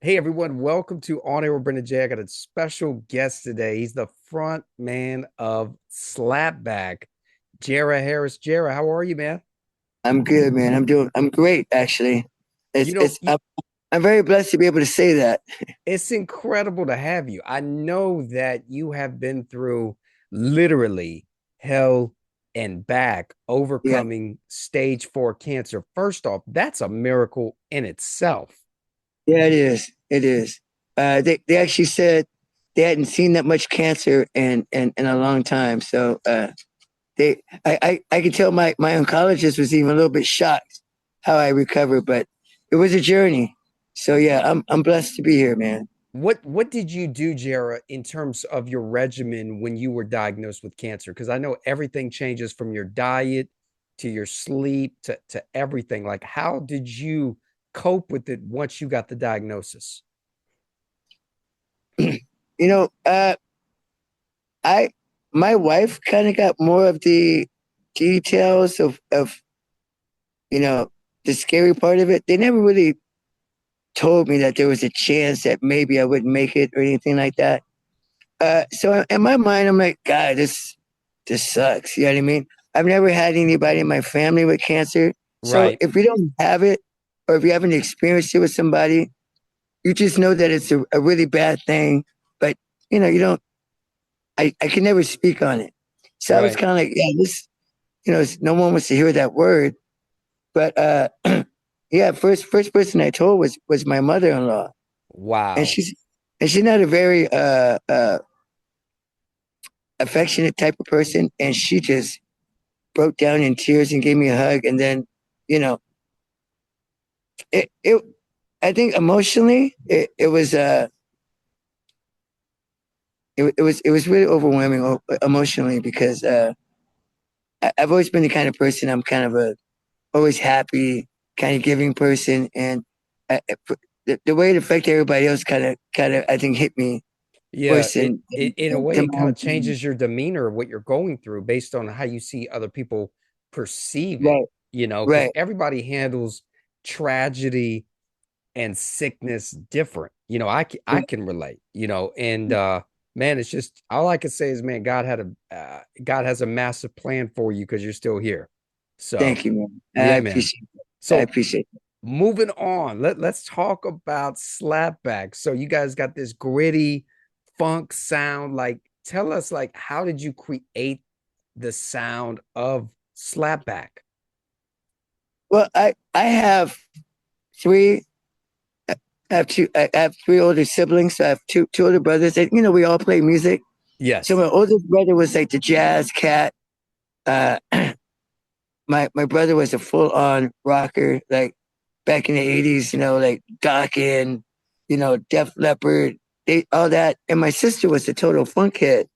Hey everyone, welcome to On Air with Brendan J. I got a special guest today. He's the front man of SlapBAK, Jara Harris. Jara, how are you, man? I'm good, man. I'm great, actually. You It's, know, it's, I'm, I'm very blessed to be able to say that. it's incredible to have you. I know that you have been through literally hell and back, Yeah, overcoming stage 4 cancer. First off, that's a miracle in itself. yeah, it is. It is. They actually said they hadn't seen that much cancer in a long time. So I could tell my oncologist was even a little bit shocked how I recovered, but it was a journey. So yeah, I'm blessed to be here, man. What did you do, Jara, in terms of your regimen when you were diagnosed with cancer? Because I know everything changes from your diet to your sleep to everything. Like, how did you cope with it once you got the diagnosis? You know, I my wife kind of got more of the details of you know, the scary part of it. They never really told me that there was a chance that maybe I wouldn't make it or anything like that. So in my mind, I'm like, God, this sucks. You know what I mean? I've never had anybody in my family with cancer. So Right, if you don't have it, or if you haven't experienced it with somebody, you just know that it's a really bad thing. But you don't. I can never speak on it. So I was right. kind of like, yeah, this. No one wants to hear that word. But yeah, first person I told was my mother-in-law, and Wow. she's not a very affectionate type of person, and she just broke down in tears and gave me a hug, and then you know it I think emotionally it was really overwhelming emotionally because I've always been the kind of person. I'm kind of a always happy, kind of giving person, and the way it affected everybody else kind of I think hit me Yeah, worse it in a way than it my kind own of family. changes your demeanor, what you're going through based on how you see other people perceive it, Right, because right. everybody handles tragedy and sickness different. I can relate, and man, it's just all I can say is, man, God has a massive plan for you because you're still here. So, Thank you, man. I yeah, man. appreciate it. I So, appreciate it. moving on, let's talk about SlapBAK. So, you guys got this gritty funk sound. Like, tell us, like, how did you create the sound of SlapBAK? Well, I have three. I have three older siblings. So I have two older brothers, and we all play music. So Yes. my oldest brother was like the jazz cat. Uh, my brother was a full on rocker, like back in the '80s. Like Dokken, Def Leppard, all that. And my sister was a total funk head.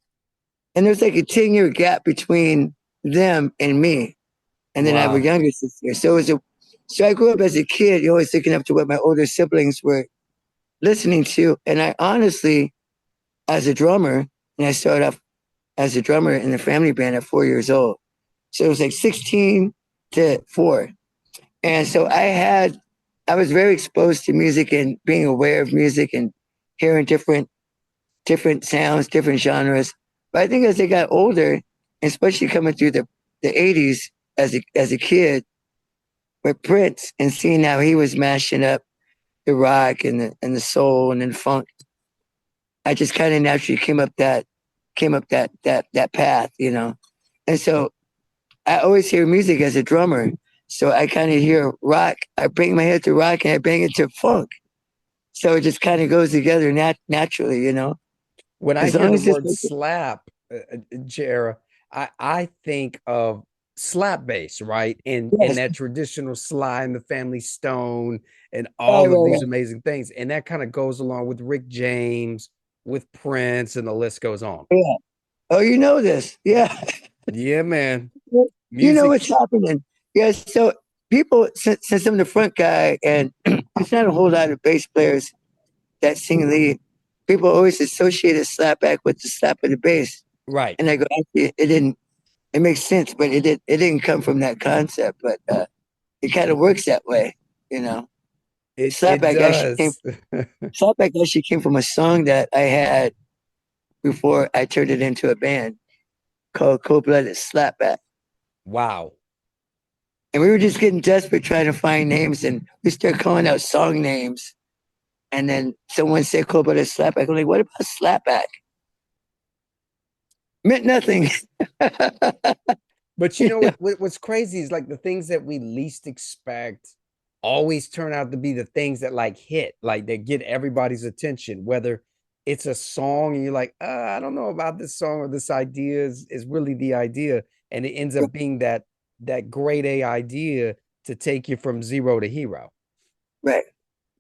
And there's like a 10-year gap between them and me. And then I have a Wow. younger sister. So I grew up as a kid, always looking up to what my older siblings were listening to. And I honestly, as a drummer, and I started off as a drummer in the family band at 4 years old. So it was like 16 to 4. And so I was very exposed to music and being aware of music and hearing different sounds, different genres. But I think as I got older, especially coming through the 80s as a kid with Prince and seeing how he was mashing up the rock and the soul and then funk, I just kind of naturally came up that path. And so I always hear music as a drummer. So I kind of hear rock. I bring my head to rock and I bang it to funk. So it just kind of goes together naturally. When I As hear long the as it's word slap, Jara, I think of slap bass, right? And yes, that traditional Sly and the Family Stone and right, all of right, these right. amazing things. And that kind of goes along with Rick James, with Prince, and the list goes on. Yeah. Oh, you know this. Yeah. Yeah, man. You know Music. what's happening. Yeah. So people, since I'm the front guy and there's not a whole lot of bass players that sing lead, people always associate a slapback with the slap of the bass. Right. And I go, actually, it didn't, it makes sense, but it didn't come from that concept. But it kind of works that way, you know? it SlapBAK actually came. does. SlapBAK actually came from a song that I had before I turned it into a band called Cold Blooded SlapBAK. Wow. And we were just getting desperate trying to find names, and we started calling out song names. And then someone said Cold Blooded SlapBAK. I'm like, what about SlapBAK? Meant nothing. But you know what's crazy is like the things that we least expect always turn out to be the things that like hit, like they get everybody's attention, whether it's a song and you're like, I don't know about this song or this idea is really the idea. And it ends up being that grade A idea to take you from zero to hero. Right,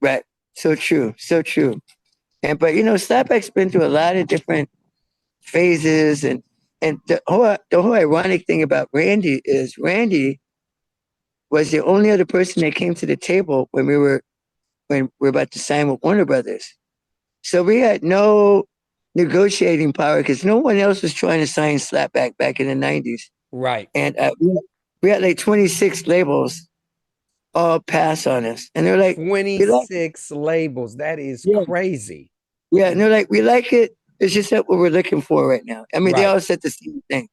right. So true, so true. And but SlapBAK's been through a lot of different phases, and the whole ironic thing about Randy is Randy was the only other person that came to the table when we were about to sign with Warner Brothers. So we had no negotiating power because no one else was trying to sign SlapBAK back in the '90s, Right. and we had like 26 labels all pass on us, and they're like, "We like it. 26 labels. That is Yeah, crazy. yeah," and they're like, "We like it. It's just not what we're looking for right now." I mean, they Right. all said the same thing,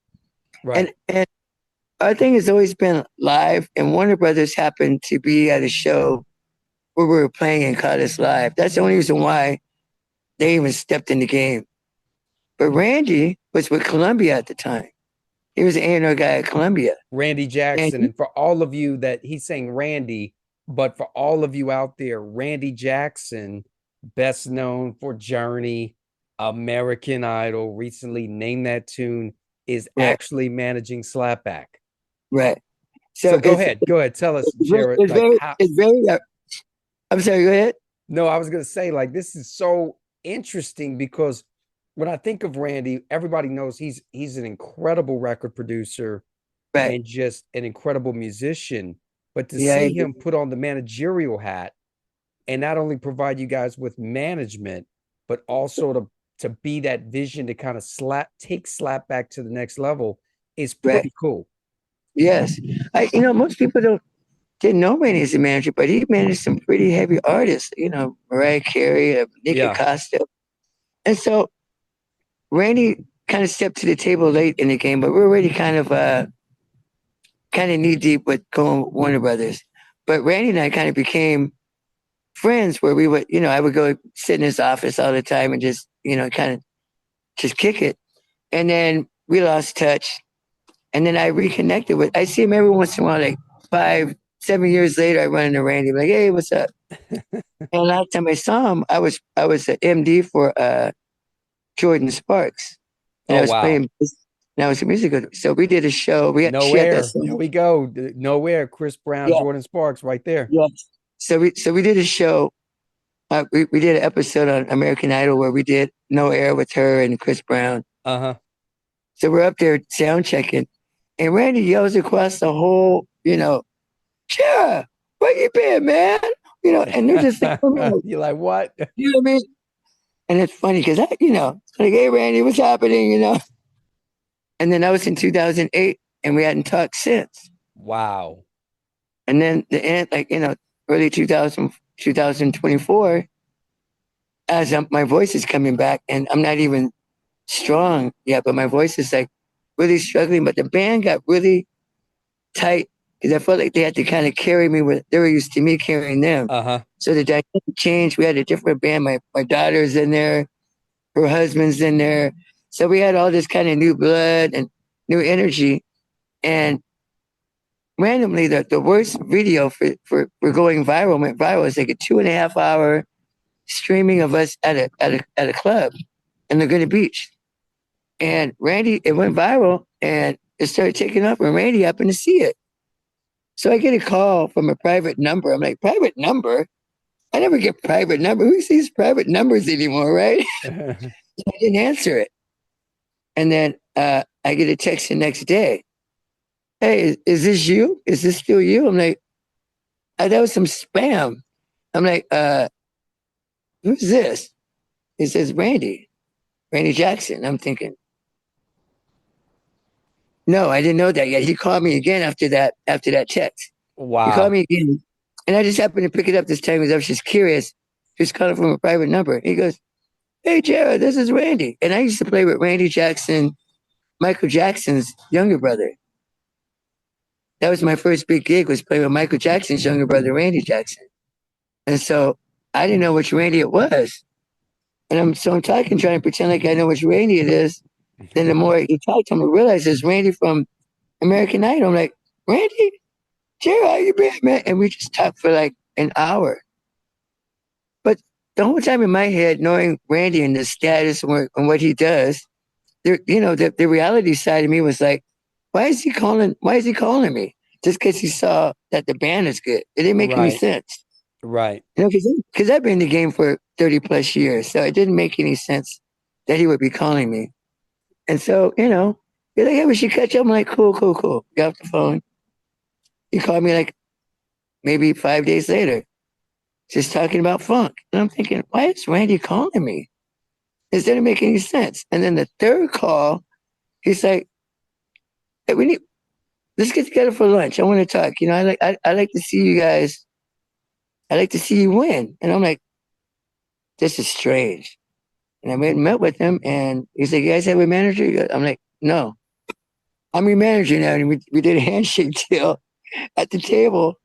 Right. and our thing has always been live, and Warner Brothers happened to be at a show where we were playing and caught us live. That's the only reason why they even stepped in the game. But Randy was with Columbia at the time. He was an A&R guy at Columbia. Randy And Jackson. And for all of you that he's saying Randy, but for all of you out there, Randy Jackson, best known for Journey, American Idol, recently Name That Tune, is right, actually managing SlapBAK. right. So So it's go ahead, tell us, Jared, it's like very how. it's very. I'm sorry. Go ahead. No, I was gonna say like this is so interesting because when I think of Randy, everybody knows he's an incredible record producer Right. and just an incredible musician. But to Yeah. I see agree. him put on the managerial hat and not only provide you guys with management, but also to be that vision to kind of take SlapBAK to the next level is Right. pretty cool. Yes. Most people didn't know Randy as a manager, but he managed some pretty heavy artists. Mariah Carey, Nikki Yeah. Costa, and so Randy kind of stepped to the table late in the game, but we're already kind of knee deep with going with Warner Brothers. But Randy and I kind of became friends where we would, I would go sit in his office all the time and just, kind of just kick it. And then we lost touch. And then I reconnected I see him every once in a while, like 5, 7 years later, I run into Randy, like, hey, what's up? And last time I saw him, I was an MD for Jordan Sparks. And Oh I was wow. playing, and I was a musical. So we did a show. She had that Nowhere. There song. we go. Nowhere. Chris Brown, Yeah, Jordan Sparks right there. yeah. So we did a show. We did an episode on American Idol where we did No Air with her and Chris Brown. Uh-huh. So we're up there sound checking, and Randy yells across the whole, "Shara, where you been, man?" And they're just like, You're like, what? you know what I mean? And it's funny because like, hey, Randy, what's happening? And then that was in 2008, and we hadn't talked since. Wow. And then the end, like, early 2024, as my voice is coming back, and I'm not even strong yet, but my voice is like really struggling. But the band got really tight because I felt like they had to kind of carry me with they were used to me carrying them. Uh-huh. So the dynamic changed. We had a different band. My daughter's in there, her husband's in there. So we had all this kind of new blood and new energy. And randomly, the worst video for going viral went viral. It's like a 2.5 hour streaming of us at a club in Laguna Beach. And Randy, it went viral and it started taking off, and Randy happened to see it. So I get a call from a private number. I'm like, private number? I never get private number. Who sees private numbers anymore, right? I didn't answer it. And then I get a text the next day. Hey, is this you? Is this still you? I'm like, that was some spam. I'm like, who's this? It says Randy Jackson. I'm thinking, no, I didn't know that yet. He called me again after that text. He called Wow. me again And I just happened to pick it up this time because I was just curious. He was calling from a private number. He goes, "Hey, Jared, this is Randy." And I used to play with Randy Jackson, Michael Jackson's younger brother. That was my first big gig, was playing with Michael Jackson's younger brother, Randy Jackson. And so I didn't know which Randy it was. And I'm talking, trying to pretend like I know which Randy it is. Then the more he talked to him, I realized it's Randy from American Idol. I'm like, "Randy, Jared, how you been, man?" And we just talked for like an hour. But the whole time in my head, knowing Randy and the status and what he does, there, the reality side of me was like, why is he calling? Why is he calling me? Just because he saw that the band is good. It didn't make any Right. sense. Right. Because I've been in the game for 30 plus years. So it didn't make any sense that he would be calling me. And so, you're like, "Hey, we should catch up." I'm like, "Cool, cool, cool." Got off the phone. He called me like maybe 5 days later, just talking about funk. And I'm thinking, why is Randy calling me? This didn't make any sense. And then the third call, he's like, "Hey, let's get together for lunch. I want to talk. I like to see you guys. I like to see you win." And I'm like, this is strange. And I went and met with him, and he's like, "You guys have a manager?" I'm like, "No, I'm your manager now." And we did a handshake deal at the table,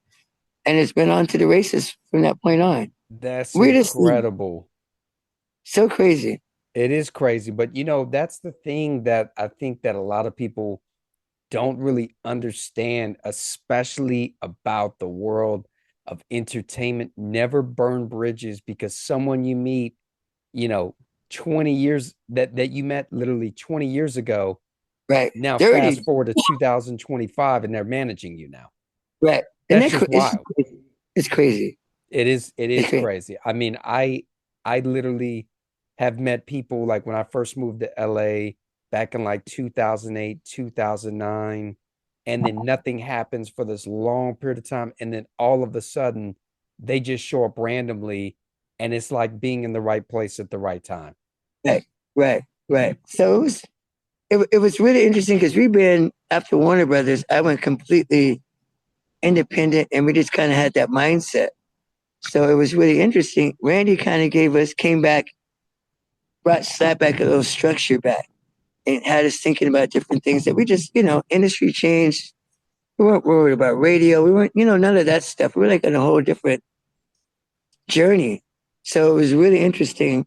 and it's been on to the races from that point on. That's Weirdest thing. incredible. So crazy. It is crazy, but that's the thing that I think that a lot of people don't really understand, especially about the world of entertainment. Never burn bridges because someone you meet, you know, 20 years that you met literally 20 years ago, Right. now 30. fast forward to 2025 and they're managing you now. Right. And That's just it's wild. crazy. It's crazy. It It's is crazy. crazy. I mean, I literally have met people like when I first moved to LA back in like 2008, 2009, and then nothing happens for this long period of time, and then all of a sudden they just show up randomly, and it's like being in the right place at the right time. Right. Right. Right. So it was really interesting because we've been after Warner Brothers, I went completely independent and we just kind of had that mindset. So it was really interesting. Randy kind of came back, brought SlapBAK a little structure back and had us thinking about different things that we just, industry changed. We weren't worried about radio. We weren't, none of that stuff. We were like on a whole different journey. So it was really interesting.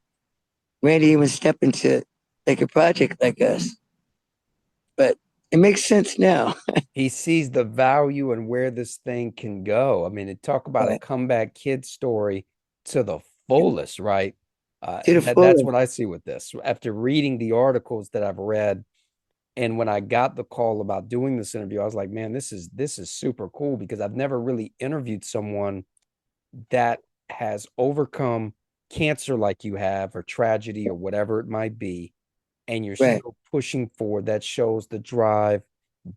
Randy even stepped into like a project like us, but it makes sense now. He sees the value and where this thing can go. I mean, to talk about a Right. comeback kid story to the fullest, right? To the That's fullest. what I see with this. After reading the articles that I've read, and when I got the call about doing this interview, I was like, man, this is super cool because I've never really interviewed someone that has overcome cancer like you have, or tragedy, or whatever it might be, and you're Right. still pushing forward. That shows the drive,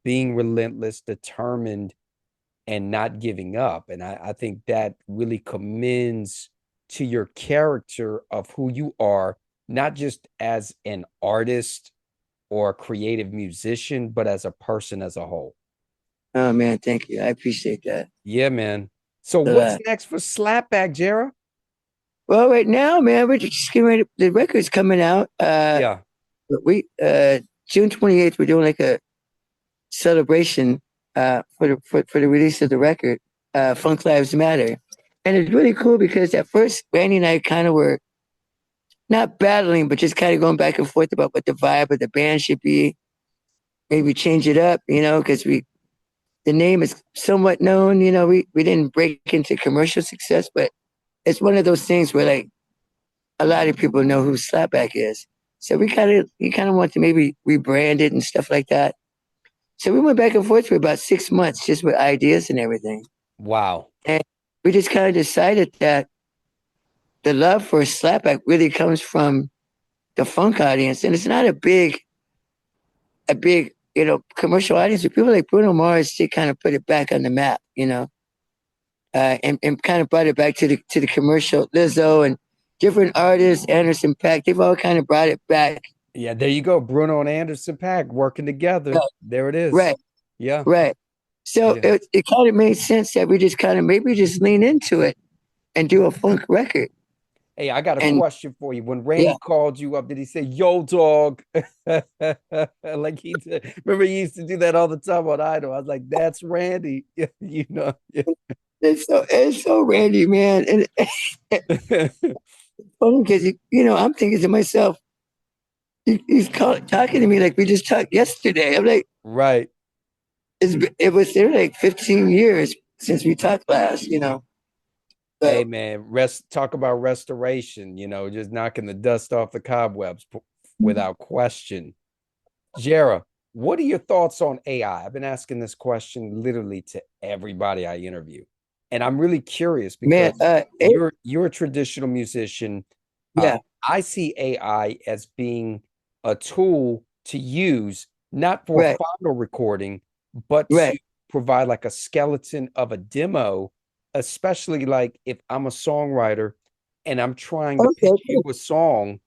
being relentless, determined, and not giving up. And I think that really commends to your character of who you are, not just as an artist or a creative musician, but as a person as a whole. Oh man, thank you. I appreciate that Yeah, man. So a what's lot. next for Slapback, Jara? Well, right now, man, we're just getting ready. The record's coming out. Yeah. We June 28th, we're doing like a celebration for the release of the record, Funk Lives Matter. And it's really cool because at first Randy and I kind of were not battling, but just kind of going back and forth about what the vibe of the band should be. Maybe change it up, because the name is somewhat known. We didn't break into commercial success, but it's one of those things where like a lot of people know who SlapBAK is. So we kind of want to maybe rebrand it and stuff like that. So we went back and forth for about 6 months just with ideas and everything. Wow. And we just kind of decided that the love for SlapBAK really comes from the funk audience. And it's not a big, commercial audience. But people like Bruno Mars, they kind of put it back on the map, and kind of brought it back to the commercial. Lizzo and different artists, Anderson .Paak, they've all kind of brought it back. Yeah, there you go. Bruno and Anderson .Paak working together. There it is. Right, Yeah. right. So Yeah. it kind of made sense that we just kind of maybe just lean into it and do a funk record. Hey, I got a And question for you. When yeah, Randy called you up, did he say, "Yo, dog"? Like he did. Remember, he used to do that all the time on Idol. I was like, "That's Randy." You know. it's so Randy, man. And it's funny because I'm thinking to myself, he's talking to me like we just talked yesterday. I'm like, Right. it was there like 15 years since we talked last. Hey, But man, talk about restoration, just knocking the dust off the cobwebs without question. Jera, what are your thoughts on AI? I've been asking this question literally to everybody I interview. And I'm really curious man, because you're a traditional musician. Uh, yeah, I see AI as being a tool to use, not for right, final recording, but to right. provide like a skeleton of a demo, especially like if I'm a songwriter and I'm trying to Okay, pitch you a song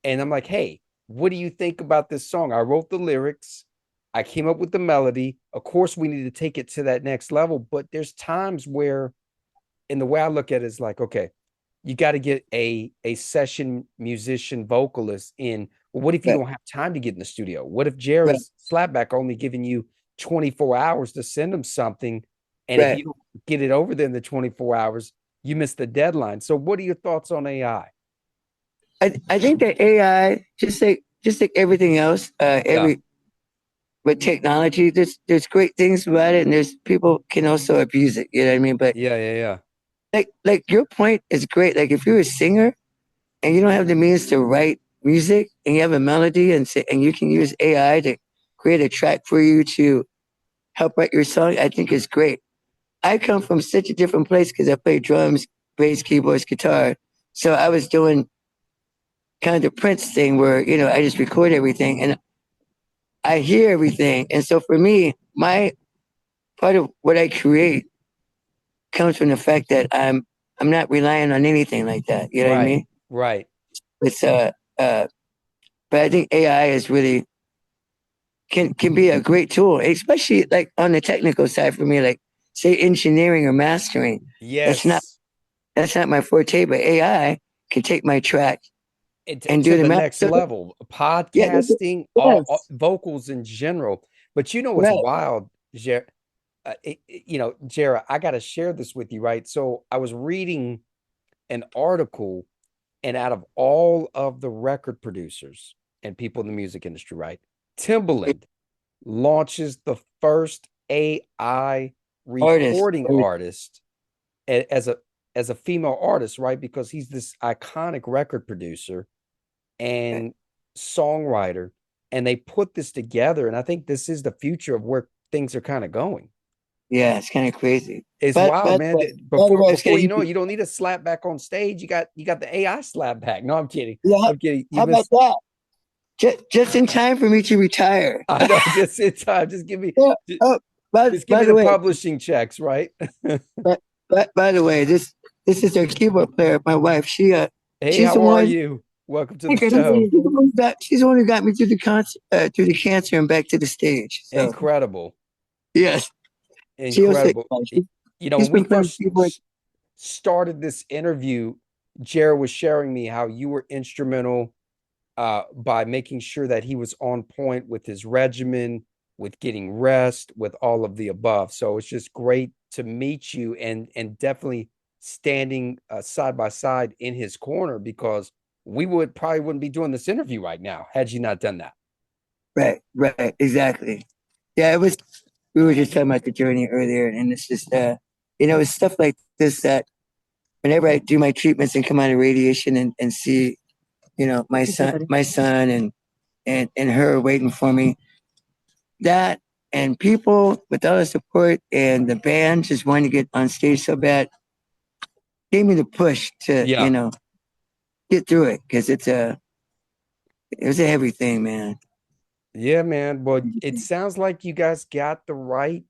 and I'm like, hey, what do you think about this song? I wrote the lyrics, I came up with the melody. Of course, we need to take it to that next level, but there's times where, and the way I look at it is like, okay, you got to get a session musician vocalist in. Well, what if you right, don't have time to get in the studio? What if right, Jared's slapback only giving you 24 hours to send him something? And if right. you don't get it over there in the 24 hours, you miss the deadline. So what are your thoughts on AI? I think that AI, just like everything else, Yeah. every with technology, there's great things about it, and there's people can also abuse it. You know what I mean? But Yeah, yeah, yeah. like your point is great. Like if you're a singer and you don't have the means to write music, and you have a melody, and you can use AI to create a track for you to help write your song, I think is great. I come from such a different place because I play drums, bass, keyboards, guitar. So I was doing kind of the Prince thing where I just record everything and I hear everything. And so for me, my part of what I create comes from the fact that I'm not relying on anything like that. You know what I Right, mean? right. It's uh but I think AI is really can be a great tool, especially like on the technical side for me, like say engineering or mastering. That's not Yes. that's not my forte, but AI can take my track and To do the the math. next So, level, yeah, podcasting, all yes, vocals in general. But you know what's right. wild, Jera, I got to share this with you, right? So I was reading an article, and out of all of the record producers and people in the music industry, right? Timbaland launches the first AI Artist. recording artist as a female artist, right? Because he's this iconic record producer and songwriter, and they put this together. And I think this is the future of where things are kind of going. Yeah, it's kind of crazy. It's But wild, man. by the Before way, I was before gonna you know it, you don't need a slap back on stage. You got the AI slap back. No, I'm kidding. yeah. I'm kidding. You How about missed. that? Just in time for me to retire. I know. Just in time. Just give me. Yeah. Just, Oh, just give by me the the way, publishing checks, right? by the way, this is our keyboard player. My wife. Hey, She's the how are one. you? Welcome to the She's show. the one who got me through the through the cancer and back to the stage. So Incredible. yes, she also Incredible. she's When we been playing first keyboard. started this interview, Jared was sharing me how you were instrumental by making sure that he was on point with his regimen, with getting rest, with all of the above. So it's just great to meet you and definitely standing side by side in his corner because we would probably wouldn't be doing this interview right now had you not done that. Right, right, exactly. Yeah, it was. We were just talking about the journey earlier, and it's just it's stuff like this that whenever I do my treatments and come out of radiation and see, my son and her waiting for me, that and people with all the support and the band just wanting to get on stage so bad gave me the push to, Yeah. get through it because it was a heavy thing, man. Yeah, man. Well, it sounds like you guys got the right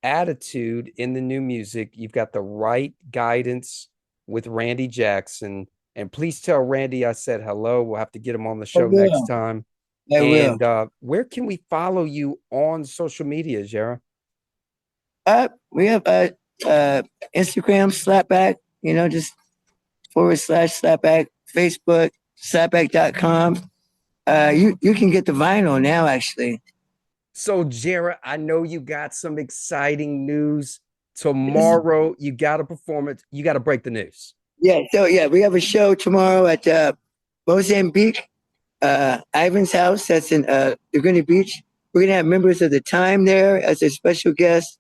attitude in the new music. You've got the right guidance with Randy Jackson. And please tell Randy I said hello. We'll have to get him on the I show next will. time. I will. And where can we follow you on social media, Jara? We have Instagram SlapBAK, just /SlapBAK, Facebook, SlapBAK.com. You can get the vinyl now, actually. So, Jared, I know you got some exciting news. Tomorrow, you got a performance. You got to break the news. Yeah, so yeah, we have a show tomorrow at Mozambique, Ivan's house. That's in Laguna Beach. We're gonna have members of the Time there as a special guest.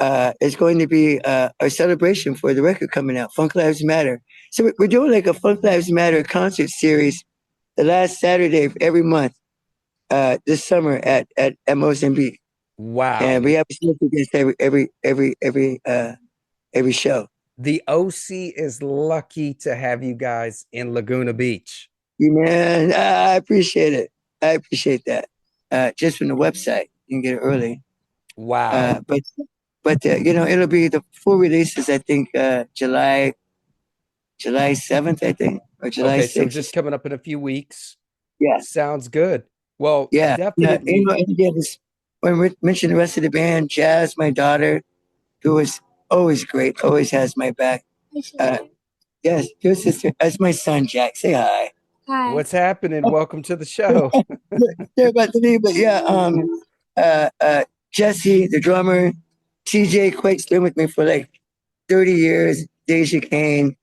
It's going to be a celebration for the record coming out, Funk Lives Matter. So we're doing like a Funk Lives Matter concert series the last Saturday of every month this summer at Mozambique, and Wow. we have a special guest every show. The OC is lucky to have you guys in Laguna Beach. You man, I appreciate it. I appreciate that. Just from the website, you can get it early. Wow. But it'll be the full releases. I think July 7th, I think, or July Okay, so just 6th. coming up in a few weeks. Yeah, Sounds good. Well, yeah, yeah. definitely. And again, when we mention the rest of the band, Jazz, my daughter, who is always great, always has my back. Uh, yes, your sister. That's my son, Jack. Say hi. Hi. What's happening? Welcome to the show. They're about to leave, but yeah, Jesse, the drummer, TJ Quake's been with me for like 30 years. Deja Kane,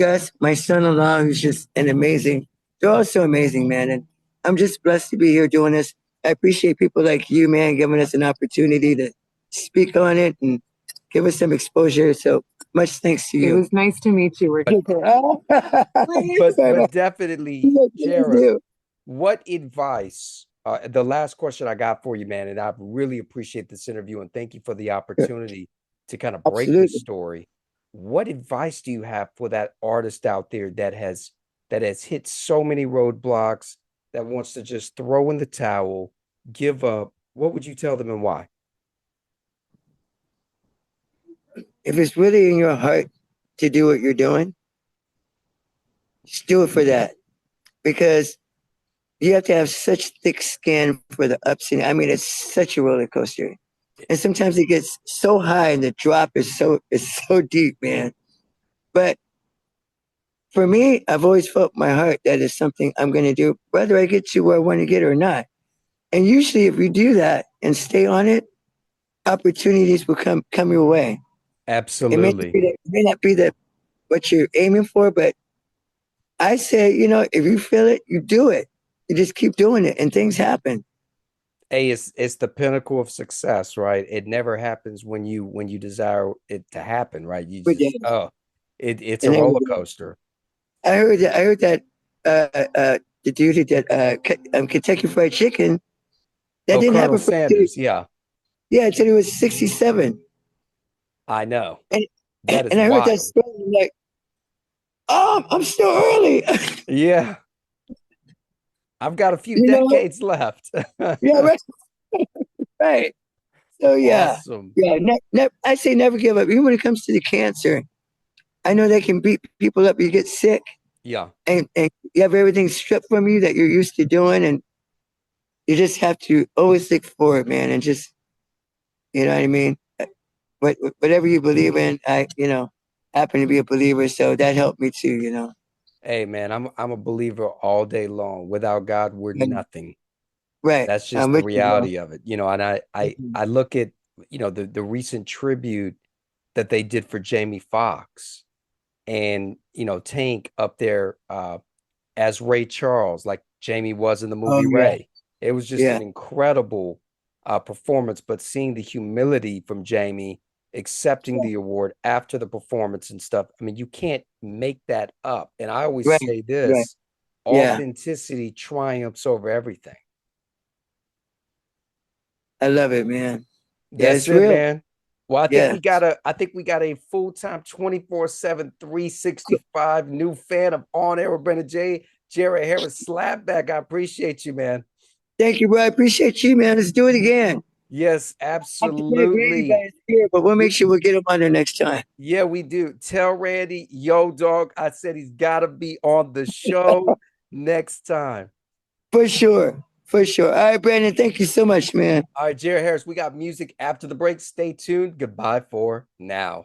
Gus, my son-in-law, who's just an amazing. They're all so amazing, man. And I'm just blessed to be here doing this. I appreciate people like you, man, giving us an opportunity to speak on it and give us some exposure. So much thanks to It you. was nice to meet you. We're But definitely, Jared, what advice? The last question I got for you, man, and I really appreciate this interview and thank you for the opportunity to kind of break Absolutely. this story. What advice do you have for that artist out there that has hit so many roadblocks, that wants to just throw in the towel, give up? What would you tell them and why? If it's really in your heart to do what you're doing, just do it for that. Because you have to have such thick skin for the ups and I mean it's such a roller coaster. And sometimes it gets so high and the drop is so deep, man. But for me, I've always felt my heart that is something I'm gonna do, whether I get to where I want to get or not. And usually if you do that and stay on it, opportunities will come your way. Absolutely. It may not be that what you're aiming for, but I say, if you feel it, you do it. You just keep doing it and things happen. Hey, it's the pinnacle of success, right? It never happens when you desire it to happen, right? You But yeah, just it's a and roller then coaster. I heard that the dude who did Kentucky Fried Chicken, that Oh, didn't Colonel happen for Sanders, yeah, yeah, until he was 67. I know. And That is and I heard that wild. story, I'm like, oh, I'm still early. Yeah, I've got a few you know? decades left. Yeah, right, right. So yeah. Awesome. Yeah, I say never give up. Even when it comes to the cancer, I know they can beat people up. You get sick Yeah. and you have everything stripped from you that you're used to doing, and you just have to always look forward, man, and just you know what I mean. Whatever you believe in, I happen to be a believer, so that helped me too. Hey, man, I'm a believer all day long. Without God, we're And- nothing. right? That's just I'm the with you, bro. reality of it, and I look at the recent tribute that they did for Jamie Foxx, and Tank up there as Ray Charles, like Jamie was in the Oh movie yeah, Ray. It was just yeah, an incredible performance, but seeing the humility from Jamie accepting the award after the performance and stuff, I mean, you can't make that up. And I always right, say right. this: Yeah, authenticity triumphs over everything. I love it, man. Yeah, That's it's it, real. man. Well, Yeah. I think we got a full-time 24/7 365 new fan of On Air with Brandon J. Jared Harris SlapBAK. I appreciate you, man. Thank you, bro. I appreciate you, man. Let's do it again. Yes, I think Randy absolutely. guys here, but we'll make sure we'll get him on there next time. Yeah, we do. Tell Randy, yo, dog, I said he's got to be on the show next time. For sure. For sure. All right, Brandon, thank you so much, man. All right, Jared Harris, we got music after the break. Stay tuned. Goodbye for now.